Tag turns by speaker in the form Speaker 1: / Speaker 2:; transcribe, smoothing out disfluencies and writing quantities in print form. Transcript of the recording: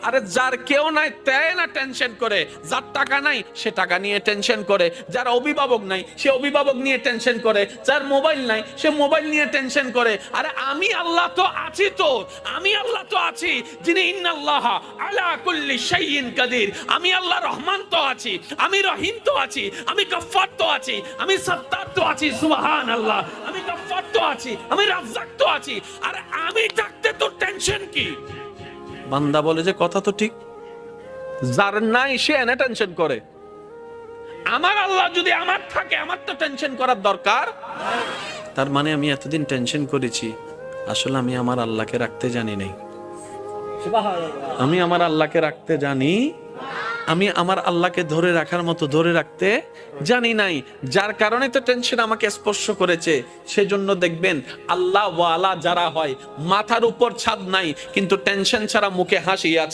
Speaker 1: আরে যার কেউ নাই তাই না টেনশন করে, যার টাকা নাই সে টাকা নিয়ে টেনশন করে, যার অভিভাবক নাই সে অভিভাবক নিয়ে টেনশন করে, যার মোবাইল নাই সে মোবাইল নিয়ে টেনশন করে। আরে আমি আল্লাহ তো আছি, তো আমি আল্লাহ তো আছি যিনি ইন্নাল্লাহ আলা কুল্লি শাইইন কাদির। আমি আল্লাহ রহমান তো আছি, আমি রহিম তো আছি, আমি গফফার তো আছি, আমি সত্তার তো আছি, সুবহানাল্লাহ। আমি গফফার তো আছি, আমি রাজ্জাক তো আছি। আরে আমি থাকতে তোর টেনশন কি? বান্দা বলে যে কথা তো ঠিক, যার নাই সে এনে টেনশন করে। আমার আল্লাহ যদি আমার থাকে, আমার তো টেনশন করার দরকার। তার মানে আমি এতদিন টেনশন করেছি, আসলে আমি আমার আল্লাহকে রাখতে জানি নাই। আমি আমার আল্লাহকে রাখতে জানি, আমি আমার আল্লাহকে ধরে রাখার মতো ধরে রাখতে জানি নাই, যার কারণে তো টেনশন আমাকে স্পর্শ করেছে। সেজন্য দেখবেন আল্লাহ ওয়ালা যারা হয়, মাথার উপর ছাদ নাই কিন্তু টেনশন ছাড়া মুখে হাসি আছে।